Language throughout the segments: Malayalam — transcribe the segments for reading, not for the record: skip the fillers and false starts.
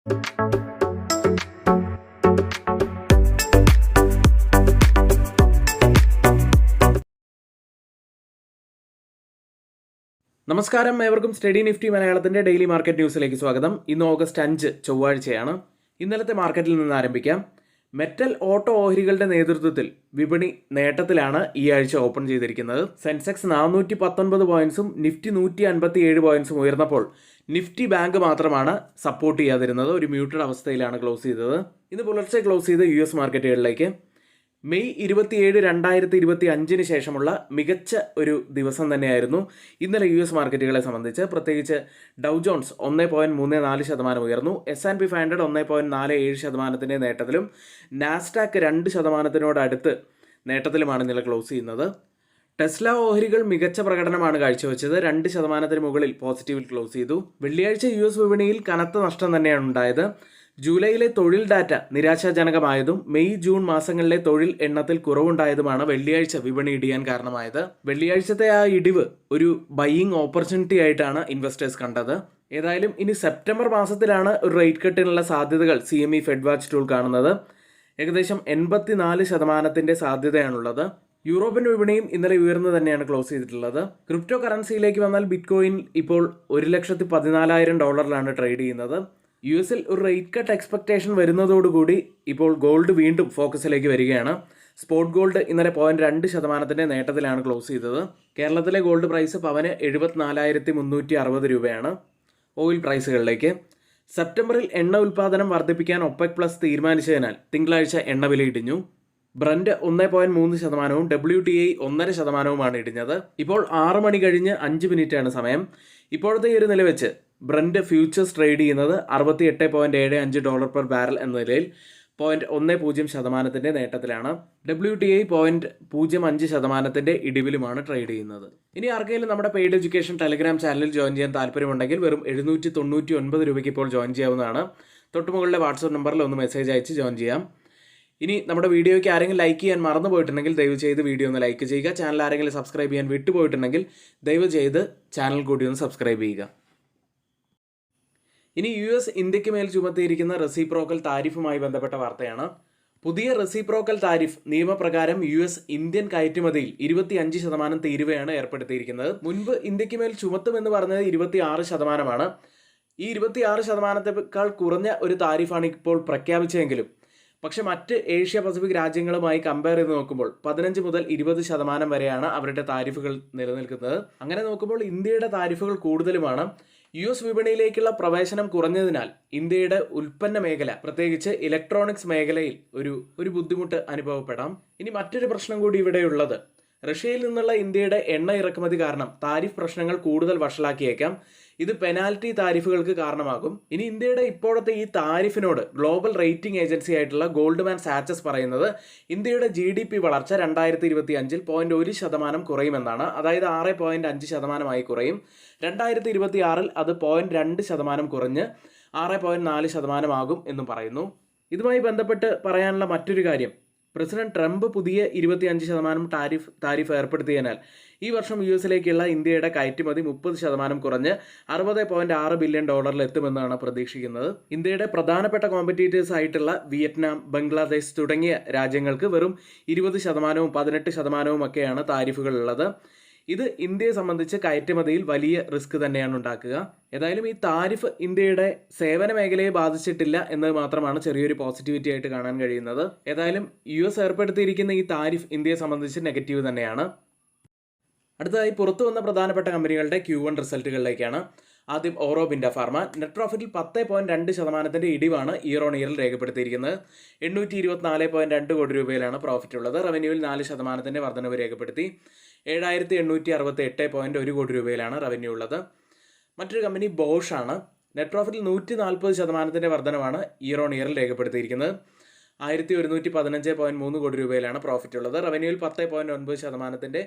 നമസ്കാരം, ഏവർക്കും സ്റ്റഡി നിഫ്റ്റി മലയാളത്തിൻ്റെ ഡെയിലി മാർക്കറ്റ് ന്യൂസിലേക്ക് സ്വാഗതം. ഇന്ന് ഓഗസ്റ്റ് 5 ചൊവ്വാഴ്ചയാണ്. ഇന്നലത്തെ മാർക്കറ്റിൽ നിന്ന് ആരംഭിക്കാം. മെറ്റൽ ഓട്ടോ ഓഹരികളുടെ നേതൃത്വത്തിൽ വിപണി നേട്ടത്തിലാണ് ഈ ആഴ്ച ഓപ്പൺ ചെയ്തിരിക്കുന്നത്. സെൻസെക്സ് 419 പോയിന്റ്സും നിഫ്റ്റി 157 പോയിന്റ്സും ഉയർന്നപ്പോൾ നിഫ്റ്റി ബാങ്ക് മാത്രമാണ് സപ്പോർട്ട് ചെയ്യാതിരുന്നത്. ഒരു മ്യൂട്ടഡ് അവസ്ഥയിലാണ് ക്ലോസ് ചെയ്തത്. ഇന്ന് പുലർച്ചെ ക്ലോസ് ചെയ്ത US മാർക്കറ്റുകളിലേക്ക് മെയ് 27, 2025 ശേഷമുള്ള മികച്ച ഒരു ദിവസം തന്നെയായിരുന്നു ഇന്നലെ US മാർക്കറ്റുകളെ സംബന്ധിച്ച്. പ്രത്യേകിച്ച് ഡൗ ജോൺസ് 1.34% ഉയർന്നു, S&P 500 1.47% നേട്ടത്തിലും നാസ്ഡാക്ക് 2% അടുത്ത് നേട്ടത്തിലുമാണ് ഇന്നലെ ക്ലോസ് ചെയ്യുന്നത്. ടെസ്ല ഓഹരികൾ മികച്ച പ്രകടനമാണ് കാഴ്ചവെച്ചത്. 2% മുകളിൽ പോസിറ്റീവിൽ ക്ലോസ് ചെയ്തു. വെള്ളിയാഴ്ച US വിപണിയിൽ കനത്ത നഷ്ടം തന്നെയാണ് ഉണ്ടായത്. ജൂലൈയിലെ തൊഴിൽ ഡാറ്റ നിരാശാജനകമായതും മെയ് ജൂൺ മാസങ്ങളിലെ തൊഴിൽ എണ്ണത്തിൽ കുറവുണ്ടായതുമാണ് വെള്ളിയാഴ്ച വിപണി ഇടിയാൻ കാരണമായത്. വെള്ളിയാഴ്ചത്തെ ആ ഇടിവ് ഒരു ബൈയിങ് ഓപ്പർച്യൂണിറ്റി ആയിട്ടാണ് ഇൻവെസ്റ്റേഴ്സ് കണ്ടത്. ഏതായാലും ഇനി സെപ്റ്റംബർ മാസത്തിലാണ് ഒരു റേറ്റ് കട്ടിനുള്ള സാധ്യതകൾ CME ഫെഡ് വാച്ച് ടൂൾ കാണുന്നത്. ഏകദേശം 84% സാധ്യതയാണുള്ളത്. യൂറോപ്യൻ വിപണിയും ഇന്നലെ ഉയർന്നു തന്നെയാണ് ക്ലോസ് ചെയ്തിട്ടുള്ളത്. ക്രിപ്റ്റോ കറൻസിയിലേക്ക് വന്നാൽ ബിറ്റ്കോയിൻ ഇപ്പോൾ $1,14,000 ട്രേഡ് ചെയ്യുന്നത്. US ഒരു റേറ്റ് കട്ട് എക്സ്പെക്ടേഷൻ വരുന്നതോടുകൂടി ഇപ്പോൾ ഗോൾഡ് വീണ്ടും ഫോക്കസിലേക്ക് വരികയാണ്. സ്പോട്ട് ഗോൾഡ് ഇന്നലെ 0.2% നേട്ടത്തിലാണ് ക്ലോസ് ചെയ്തത്. കേരളത്തിലെ ഗോൾഡ് പ്രൈസ് പവന് 74,360 രൂപയാണ്. ഓയിൽ പ്രൈസുകളിലേക്ക് സെപ്റ്റംബറിൽ എണ്ണ ഉൽപ്പാദനം വർദ്ധിപ്പിക്കാൻ OPEC+ തീരുമാനിച്ചതിനാൽ തിങ്കളാഴ്ച എണ്ണ വില ഇടിഞ്ഞു. Brent 1.3%, WTI 1.5% ഇടിഞ്ഞത്. ഇപ്പോൾ 6 മണി കഴിഞ്ഞ് 5 മിനിറ്റാണ് സമയം. ഇപ്പോഴത്തെ ഈ ഒരു നില വെച്ച് ബ്രന്റ് ഫ്യൂച്ചേഴ്സ് ട്രേഡ് ചെയ്യുന്നത് $68.75 പെർ ബാരൽ എന്ന നിലയിൽ 0.10% നേട്ടത്തിലാണ്. WTI 0.05% ഇടിവിലുമാണ് ട്രേഡ് ചെയ്യുന്നത്. ഇനി ആർക്കെങ്കിലും നമ്മുടെ പെയ്ഡ് എഡ്യൂക്കേഷൻ ടെലിഗ്രാം ചാനലിൽ ജോയിൻ ചെയ്യാൻ താല്പര്യമുണ്ടെങ്കിൽ വെറും 799 രൂപയ്ക്ക് ഇപ്പോൾ ജോയിൻ ചെയ്യാവുന്നതാണ്. തൊട്ടുമുകളിലെ വാട്സപ്പ് നമ്പറിൽ ഒന്ന് മെസ്സേജ് അയച്ച് ജോയിൻ ചെയ്യാം. ഇനി നമ്മുടെ വീഡിയോയ്ക്ക് ആരെങ്കിലും ലൈക്ക് ചെയ്യാൻ മറന്നു പോയിട്ടുണ്ടെങ്കിൽ ദയവ് ചെയ്ത് വീഡിയോ ഒന്ന് ലൈക്ക് ചെയ്യുക. ചാനൽ ആരെങ്കിലും സബ്സ്ക്രൈബ് ചെയ്യാൻ വിട്ടുപോയിട്ടുണ്ടെങ്കിൽ ദയവ് ചെയ്ത് ചാനൽ കൂടി ഒന്ന് സബ്സ്ക്രൈബ് ചെയ്യുക. ഇനി US ഇന്ത്യക്ക് മേൽ ചുമത്തിയിരിക്കുന്ന റെസിപ്രോക്കൽ താരിഫുമായി ബന്ധപ്പെട്ട വാർത്തയാണ്. പുതിയ റെസിപ്രോക്കൽ താരിഫ് നിയമപ്രകാരം US ഇന്ത്യൻ കയറ്റുമതിയിൽ 25% തീരുവയാണ് ഏർപ്പെടുത്തിയിരിക്കുന്നത്. മുൻപ് ഇന്ത്യക്ക് മേൽ ചുമത്തുമെന്ന് പറഞ്ഞത് 26%. ഈ 26%-ത്തേക്കാൾ കുറഞ്ഞ ഒരു താരിഫാണ് ഇപ്പോൾ പ്രഖ്യാപിച്ചതെങ്കിലും പക്ഷെ മറ്റ് ഏഷ്യ പസഫിക് രാജ്യങ്ങളുമായി കമ്പയർ ചെയ്ത് നോക്കുമ്പോൾ 15 മുതൽ 20% വരെയാണ് അവരുടെ താരിഫുകൾ നിലനിൽക്കുന്നത്. അങ്ങനെ നോക്കുമ്പോൾ ഇന്ത്യയുടെ താരിഫുകൾ കൂടുതലുമാണ്. US വിപണിയിലേക്കുള്ള പ്രവേശനം കുറഞ്ഞതിനാൽ ഇന്ത്യയുടെ ഉൽപ്പന്ന മേഖല, പ്രത്യേകിച്ച് ഇലക്ട്രോണിക്സ് മേഖലയിൽ ഒരു ബുദ്ധിമുട്ട് അനുഭവപ്പെടാം. ഇനി മറ്റൊരു പ്രശ്നം കൂടി ഇവിടെയുള്ളത്, റഷ്യയിൽ നിന്നുള്ള ഇന്ത്യയുടെ എണ്ണ ഇറക്കുമതി കാരണം താരിഫ് പ്രശ്നങ്ങൾ കൂടുതൽ വഷളാക്കിയേക്കാം. ഇത് പെനാൽറ്റി താരിഫുകൾക്ക് കാരണമാകും. ഇനി ഇന്ത്യയുടെ ഇപ്പോഴത്തെ ഈ താരിഫിനോട് ഗ്ലോബൽ റേറ്റിംഗ് ഏജൻസി ആയിട്ടുള്ള ഗോൾഡ്മാൻ സാച്ചസ് പറയുന്നത് ഇന്ത്യയുടെ GDP വളർച്ച 2025 0.1% കുറയുമെന്നാണ്. അതായത് 6.5% കുറയും. 2026 അത് 0.2% കുറഞ്ഞ് 6.4% ആകും എന്നും പറയുന്നു. ഇതുമായി ബന്ധപ്പെട്ട് പറയാനുള്ള മറ്റൊരു കാര്യം, പ്രസിഡന്റ് ട്രംപ് പുതിയ 25% താരിഫ് ഏർപ്പെടുത്തിയതിനാൽ ഈ വർഷം US-ലേക്കുള്ള ഇന്ത്യയുടെ കയറ്റുമതി 30% കുറഞ്ഞ് $60.6 ബില്യൺ എത്തുമെന്നാണ് പ്രതീക്ഷിക്കുന്നത്. ഇന്ത്യയുടെ പ്രധാനപ്പെട്ട കോമ്പറ്റീറ്റേഴ്സ് ആയിട്ടുള്ള വിയറ്റ്നാം, ബംഗ്ലാദേശ് തുടങ്ങിയ രാജ്യങ്ങൾക്ക് വെറും 20%, 18% ഒക്കെയാണ് താരിഫുകൾ ഉള്ളത്. ഇത് ഇന്ത്യയെ സംബന്ധിച്ച് കയറ്റുമതിയിൽ വലിയ റിസ്ക് തന്നെയാണ് ഉണ്ടാക്കുക. ഏതായാലും ഈ താരിഫ് ഇന്ത്യയുടെ സേവന മേഖലയെ ബാധിച്ചിട്ടില്ല എന്നത് മാത്രമാണ് ചെറിയൊരു പോസിറ്റിവിറ്റി ആയിട്ട് കാണാൻ കഴിയുന്നത്. ഏതായാലും US ഏർപ്പെടുത്തിയിരിക്കുന്ന ഈ താരിഫ് ഇന്ത്യയെ സംബന്ധിച്ച് നെഗറ്റീവ് തന്നെയാണ്. അടുത്തതായി പുറത്തു വന്ന പ്രധാനപ്പെട്ട കമ്പനികളുടെ Q1 റിസൾട്ടുകളിലേക്കാണ്. ആദ്യം Aurobindo pharma. Net പ്രോഫിറ്റിൽ 10.2% ഇടിവാണ് year on ഇയറിൽ രേഖപ്പെടുത്തിയിരിക്കുന്നത്. 824.2 കോടി രൂപയിലാണ് പ്രോഫിറ്റ് ഉള്ളത്. റവന്യൂവിൽ 4% വർധനവ് രേഖപ്പെടുത്തി. 7,868.1 കോടി രൂപയിലാണ് റവന്യൂ ഉള്ളത്. മറ്റൊരു കമ്പനി ബോഷ് ആണ്. നെറ്റ് പ്രോഫിറ്റിൽ 140% വർധനവാണ് ഇയർ ഓൺ ഇയറിൽ രേഖപ്പെടുത്തിയിരിക്കുന്നത്. 1,115.3 കോടി രൂപയിലാണ് പ്രോഫിറ്റ് ഉള്ളത്. റവന്യൂവിൽ 10.9%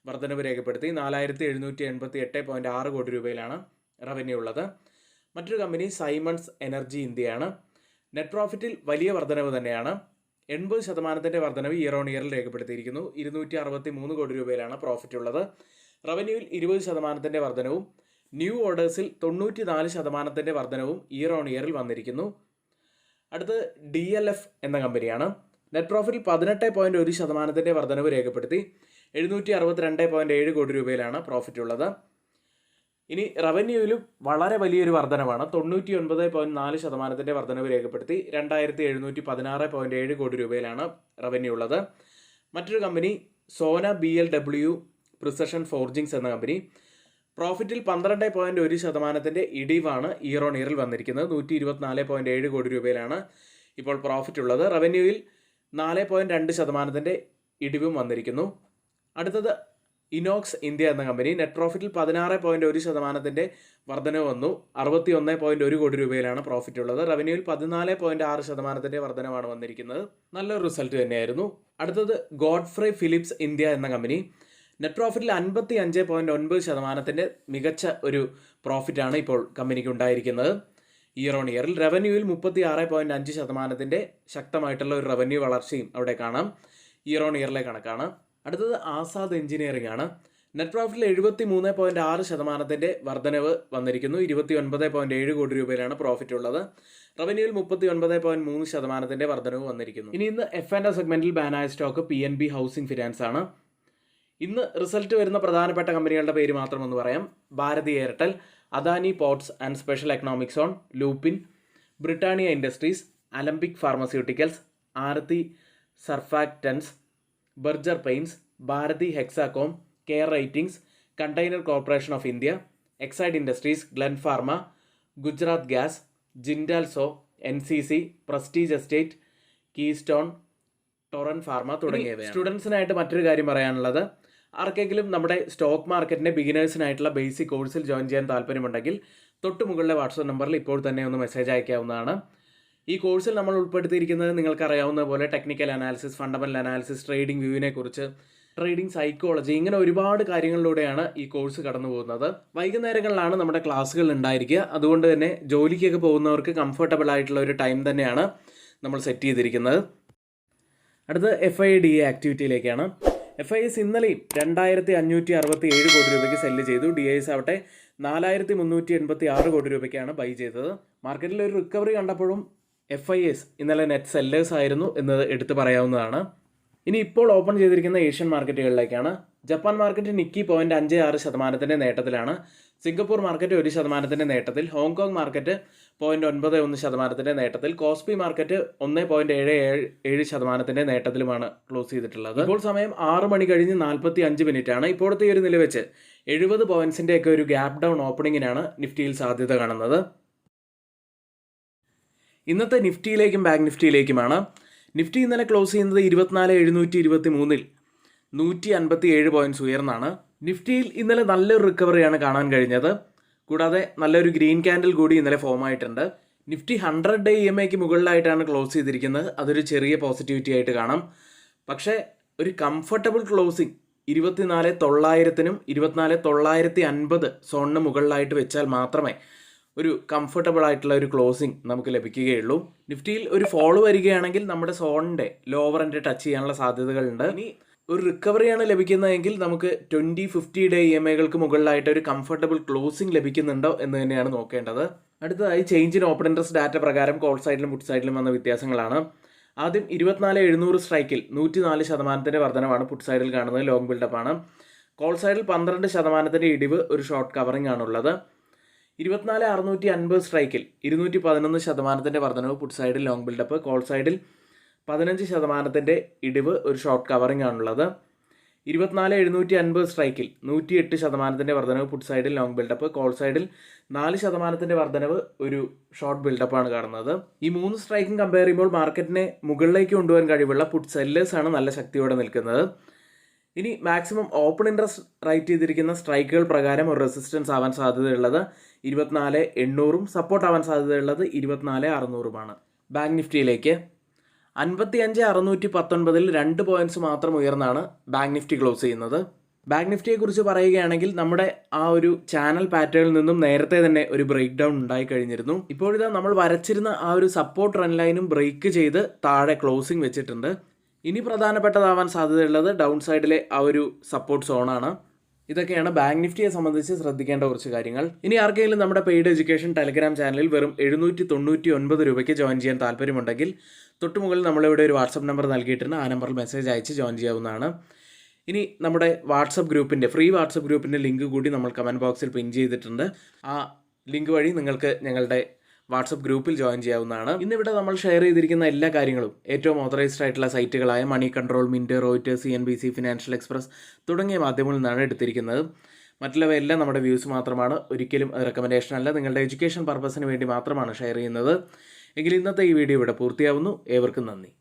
വർധനവ് രേഖപ്പെടുത്തി. 4,788.6 കോടി രൂപയിലാണ് റവന്യൂ ഉള്ളത്. മറ്റൊരു കമ്പനി സൈമൺസ് എനർജി ഇന്ത്യയാണ്. നെറ്റ് പ്രോഫിറ്റിൽ വലിയ വർധനവ് തന്നെയാണ്. 80% വർധനവ് ഇയർ ഓൺ ഇയറിൽ രേഖപ്പെടുത്തിയിരിക്കുന്നു. 263 കോടി രൂപയിലാണ് പ്രോഫിറ്റ് ഉള്ളത്. റവന്യൂവിൽ 20% വർധനവും ന്യൂ ഓർഡേഴ്സിൽ 94% വർധനവും ഇയർ ഓൺ ഇയറിൽ വന്നിരിക്കുന്നു. അടുത്ത് DLF എന്ന കമ്പനിയാണ്. നെറ്റ് പ്രോഫിറ്റിൽ 18.1% വർധനവ് രേഖപ്പെടുത്തി 762.7 കോടി രൂപയിലാണ് പ്രോഫിറ്റ് ഉള്ളത്. ഇനി റവന്യൂവിലും വളരെ വലിയൊരു വർധനവാണ്. 99.4% വർധനവ് രേഖപ്പെടുത്തി 2716.7 കോടി രൂപയിലാണ് റവന്യൂ ഉള്ളത്. മറ്റൊരു കമ്പനി സോന BLW പ്രിസഷൻ ഫോർജിങ്സ് എന്ന കമ്പനി. പ്രോഫിറ്റിൽ 12.1% ഇടിവാണ് ഇയർ ഓൺ ഇയറിൽ വന്നിരിക്കുന്നത്. 124.7 കോടി രൂപയിലാണ് ഇപ്പോൾ പ്രോഫിറ്റ് ഉള്ളത്. റവന്യൂവിൽ 4.2% ഇടിവും വന്നിരിക്കുന്നു. അടുത്തത് ഇനോക്സ് ഇന്ത്യ എന്ന കമ്പനി. നെറ്റ് പ്രോഫിറ്റിൽ 16.1% വർധനവ് വന്നു. 61.1 കോടി രൂപയിലാണ് പ്രോഫിറ്റ് ഉള്ളത്. റവന്യൂവിൽ 14.6% വർധനവാണ് വന്നിരിക്കുന്നത്. നല്ലൊരു റിസൾട്ട് തന്നെയായിരുന്നു. അടുത്തത് ഗോഡ്ഫ്രേ ഫിലിപ്സ് ഇന്ത്യ എന്ന കമ്പനി. നെറ്റ് പ്രോഫിറ്റിൽ 55.9% മികച്ച ഒരു പ്രോഫിറ്റാണ് ഇപ്പോൾ കമ്പനിക്ക് ഉണ്ടായിരിക്കുന്നത് ഇയർ ഓൺ ഇയറിൽ. റവന്യൂവിൽ 36.5% ശക്തമായിട്ടുള്ള ഒരു റവന്യൂ വളർച്ചയും അവിടെ കാണാം. ഇയർ ഓൺ ഇയറിലെ കണക്കാണ്. അടുത്തത് ആസാദ് എഞ്ചിനീയറിംഗ് ആണ്. നെറ്റ് പ്രോഫിറ്റിൽ 73.6% വർധനവ് വന്നിരിക്കുന്നു. 29.7 കോടി രൂപയിലാണ് പ്രോഫിറ്റ് ഉള്ളത്. റവന്യൂവിൽ 39.3% വർധനവ് വന്നിരിക്കുന്നു. ഇനി ഇന്ന് F&O സെഗ്മെന്റിൽ ബാനായ സ്റ്റോക്ക് PNB ഹൗസിംഗ് ഫിനാൻസ് ആണ്. ഇന്ന് റിസൾട്ട് വരുന്ന പ്രധാനപ്പെട്ട കമ്പനികളുടെ പേര് മാത്രം ഒന്ന് പറയാം. Bharti Airtel, Adani ports and special economic zone, Lupin, Britannia industries, Alembic pharmaceuticals, Aarti surfactants, Berger paints, Bharti Hexacom, care ratings, container corporation of India, Exide industries, Gland pharma, Gujarat gas, Jindal saw, NCC, Prestige estate, Keystone, Torrent pharma തുടങ്ങിയവ. സ്റ്റുഡൻസിനായിട്ട് മറ്റൊരു കാര്യം പറയാനുള്ളത്, ആർക്കെങ്കിലും നമ്മുടെ സ്റ്റോക്ക് മാർക്കറ്റിൻ്റെ ബിഗിനേഴ്സിനായിട്ടുള്ള ബേസിക് കോഴ്സിൽ ജോയിൻ ചെയ്യാൻ താല്പര്യമുണ്ടെങ്കിൽ തൊട്ട് മുകളിലെ വാട്സപ്പ് നമ്പറിൽ ഇപ്പോൾ തന്നെ ഒന്ന് മെസ്സേജ് അയക്കാവുന്നതാണ്. ഈ കോഴ്സിൽ നമ്മൾ ഉൾപ്പെടുത്തിയിരിക്കുന്നത് നിങ്ങൾക്കറിയാവുന്ന പോലെ technical analysis, fundamental analysis, trading വ്യൂവിനെ കുറിച്ച്, ട്രേഡിംഗ് സൈക്കോളജി, ഇങ്ങനെ ഒരുപാട് കാര്യങ്ങളിലൂടെയാണ് ഈ കോഴ്സ് കടന്നു പോകുന്നത്. വൈകുന്നേരങ്ങളിലാണ് നമ്മുടെ ക്ലാസ്സുകൾ ഉണ്ടായിരിക്കുക. അതുകൊണ്ട് തന്നെ ജോലിക്കൊക്കെ പോകുന്നവർക്ക് കംഫർട്ടബിൾ ആയിട്ടുള്ള ഒരു ടൈം തന്നെയാണ് നമ്മൾ സെറ്റ് ചെയ്തിരിക്കുന്നത്. അടുത്ത FIDA ആക്ടിവിറ്റിയിലേക്കാണ്. FIS ഇന്നലെയും 2567 കോടി രൂപയ്ക്ക് സെല്ല് ചെയ്തു. DIS ആവട്ടെ 4386 കോടി രൂപയ്ക്കാണ് ബൈ ചെയ്തത്. മാർക്കറ്റിൽ ഒരു റിക്കവറി കണ്ടപ്പോഴും FIS ഇന്നലെ നെറ്റ് സെല്ലേഴ്സ് ആയിരുന്നു എന്നത് എടുത്തു പറയാവുന്നതാണ്. ഇനി ഇപ്പോൾ ഓപ്പൺ ചെയ്തിരിക്കുന്ന ഏഷ്യൻ മാർക്കറ്റുകളിലേക്കാണ്. ജപ്പാൻ മാർക്കറ്റ് നിക്കി 0.56% നേട്ടത്തിലാണ്. സിംഗപ്പൂർ മാർക്കറ്റ് 1% നേട്ടത്തിൽ. ഹോങ്കോങ് മാർക്കറ്റ് 0.91% നേട്ടത്തിൽ. കോസ്പി മാർക്കറ്റ് 1.77% നേട്ടത്തിലുമാണ് ക്ലോസ് ചെയ്തിട്ടുള്ളത്. ഇപ്പോൾ സമയം 6 മണി കഴിഞ്ഞ് 45 മിനിറ്റാണ്. ഇപ്പോഴത്തെ ഒരു നില വെച്ച് 70 പോയിന്റ്സിൻ്റെ ഒക്കെ ഒരു ഗ്യാപ് ഡൗൺ ഓപ്പണിങ്ങിനാണ് നിഫ്റ്റിയിൽ സാധ്യത കാണുന്നത്. ഇന്നത്തെ നിഫ്റ്റിയിലേക്കും ബാങ്ക് നിഫ്റ്റിയിലേക്കുമാണ്. നിഫ്റ്റി ഇന്നലെ ക്ലോസ് ചെയ്യുന്നത് 24,723-ൽ 157 പോയിന്റ്സ് ഉയർന്നാണ്. നിഫ്റ്റിയിൽ ഇന്നലെ നല്ലൊരു റിക്കവറിയാണ് കാണാൻ കഴിഞ്ഞത്. കൂടാതെ നല്ലൊരു ഗ്രീൻ ക്യാൻഡിൽ കൂടി ഇന്നലെ ഫോം ആയിട്ടുണ്ട്. നിഫ്റ്റി 100 ഡേ EMAയ്ക്ക് മുകളിലായിട്ടാണ് ക്ലോസ് ചെയ്തിരിക്കുന്നത്. അതൊരു ചെറിയ പോസിറ്റിവിറ്റി ആയിട്ട് കാണാം. പക്ഷേ ഒരു കംഫർട്ടബിൾ ക്ലോസിംഗ് 24,900-നും 24,950 സോണിന് മുകളിലായിട്ട് വെച്ചാൽ മാത്രമേ ഒരു കംഫർട്ടബിൾ ആയിട്ടുള്ള ഒരു ക്ലോസിംഗ് നമുക്ക് ലഭിക്കുകയുള്ളൂ. നിഫ്റ്റിയിൽ ഒരു ഫോളോ വരികയാണെങ്കിൽ നമ്മുടെ സോണിൻ്റെ ലോവർ എൻഡ് ടച്ച് ചെയ്യാനുള്ള സാധ്യതകളുണ്ട്. ഇനി ഒരു റിക്കവറിയാണ് ലഭിക്കുന്നതെങ്കിൽ നമുക്ക് 20-50 ഡേ EMAകൾക്ക് മുകളിലായിട്ട് ഒരു കംഫർട്ടബിൾ ക്ലോസിംഗ് ലഭിക്കുന്നുണ്ടോ എന്ന് തന്നെയാണ് നോക്കേണ്ടത്. അടുത്തതായി change in open interest data പ്രകാരം കോൾ സൈഡിലും പുട്ട് സൈഡിലും വന്ന വ്യത്യാസങ്ങളാണ്. ആദ്യം 24,700 സ്ട്രൈക്കിൽ 104% വർധനമാണ് പുട്ട് സൈഡിൽ കാണുന്നത്. ലോങ് ബിൽഡപ്പാണ്. കോൾ സൈഡിൽ 12% ഇടിവ്, ഒരു ഷോർട്ട് കവറിംഗ് ആണുള്ളത്. 24,650 സ്ട്രൈക്കിൽ 211% വർധനവ് പുട്ട് സൈഡിൽ ലോങ് ബിൽഡപ്പ്. കോൾ സൈഡിൽ 15% ഇടിവ്, ഒരു ഷോർട്ട് കവറിംഗ് ആണുള്ളത്. 24,750 സ്ട്രൈക്കിൽ 108% വർധനവ് പുട്ട് സൈഡിൽ ലോങ് ബിൽഡപ്പ്. കോൾ സൈഡിൽ 4% വർധനവ്, ഒരു ഷോർട്ട് ബിൽഡപ്പാണ് കാണുന്നത്. ഈ 3 സ്ട്രൈക്കും കമ്പയർ ചെയ്യുമ്പോൾ മാർക്കറ്റിനെ മുകളിലേക്ക് കൊണ്ടുപോകാൻ കഴിവുള്ള പുട്ട് സെല്ലേഴ്സാണ് നല്ല ശക്തിയോടെ നിൽക്കുന്നത്. ഇനി മാക്സിമം ഓപ്പൺ ഇൻട്രസ്റ്റ് റൈറ്റ് ചെയ്തിരിക്കുന്ന സ്ട്രൈക്കുകൾ പ്രകാരം ഒരു റെസിസ്റ്റൻസ് ആവാൻ സാധ്യതയുള്ളത് 24,800-ഉം സപ്പോർട്ട് ആവാൻ സാധ്യതയുള്ളത് 24,600-ഉമാണ്. ബാങ്ക് നിഫ്റ്റിയിലേക്ക് 55,619-ൽ 2 പോയിന്റ്സ് മാത്രം ഉയർന്നാണ് ബാങ്ക് നിഫ്റ്റി ക്ലോസ് ചെയ്യുന്നത്. ബാങ്ക് നിഫ്റ്റിയെക്കുറിച്ച് പറയുകയാണെങ്കിൽ നമ്മുടെ ആ ഒരു ചാനൽ പാറ്റേണിൽ നിന്നും നേരത്തെ തന്നെ ഒരു ബ്രേക്ക് ഡൗൺ ഉണ്ടായി കഴിഞ്ഞിരുന്നു. ഇപ്പോഴിതാ നമ്മൾ വരച്ചിരുന്ന ആ ഒരു സപ്പോർട്ട് ട്രെൻഡ് ലൈനും ബ്രേക്ക് ചെയ്ത് താഴെ ക്ലോസിംഗ് വെച്ചിട്ടുണ്ട്. ഇനി പ്രധാനപ്പെട്ടതാവാൻ സാധ്യതയുള്ളത് ഡൗൺ സൈഡിലെ ആ ഒരു സപ്പോർട്ട് സോണാണ്. ഇതൊക്കെയാണ് ബാങ്ക് നിഫ്റ്റിയെ സംബന്ധിച്ച് ശ്രദ്ധിക്കേണ്ട കുറച്ച് കാര്യങ്ങൾ. ഇനി ആർക്കെങ്കിലും നമ്മുടെ പെയ്ഡ് എഡ്യൂക്കേഷൻ ടെലഗ്രാം ചാനലിൽ വെറും 799 രൂപയ്ക്ക് ജോയിൻ ചെയ്യാൻ താല്പര്യമുണ്ടെങ്കിൽ തൊട്ടുമുകളിൽ നമ്മളിവിടെ ഒരു വാട്സപ്പ് നമ്പർ നൽകിയിട്ടുണ്ട്. ആ നമ്പറിൽ മെസ്സേജ് അയച്ച് ജോയിൻ ചെയ്യാവുന്നതാണ്. ഇനി നമ്മുടെ വാട്സപ്പ് ഗ്രൂപ്പിൻ്റെ ഫ്രീ വാട്സപ്പ് ഗ്രൂപ്പിൻ്റെ ലിങ്ക് കൂടി നമ്മൾ കമൻറ്റ് ബോക്സിൽ പിൻ ചെയ്തിട്ടുണ്ട്. ആ ലിങ്ക് വഴി നിങ്ങൾക്ക് ഞങ്ങളുടെ വാട്സപ്പ് ഗ്രൂപ്പിൽ ജോയിൻ ചെയ്യാവുന്നതാണ്. ഇന്നിവിടെ നമ്മൾ ഷെയർ ചെയ്തിരിക്കുന്ന എല്ലാ കാര്യങ്ങളും ഏറ്റവും ഓതറൈസ്ഡ് ആയിട്ടുള്ള സൈറ്റുകളായ money control, Mint, Reuters, CNBC, financial express തുടങ്ങിയ മാധ്യമങ്ങളിൽ നിന്നാണ് എടുത്തിരിക്കുന്നത്. മറ്റുള്ളവയെല്ലാം നമ്മുടെ വ്യൂസ് മാത്രമാണ്. ഒരിക്കലും അത് റെക്കമെൻഡേഷൻ അല്ല. നിങ്ങളുടെ എഡ്യൂക്കേഷൻ പർപ്പസിന് വേണ്ടി മാത്രമാണ് ഷെയർ ചെയ്യുന്നത്. എങ്കിൽ ഇന്നത്തെ ഈ വീഡിയോ ഇവിടെ പൂർത്തിയാവുന്നു. ഏവർക്കും നന്ദി.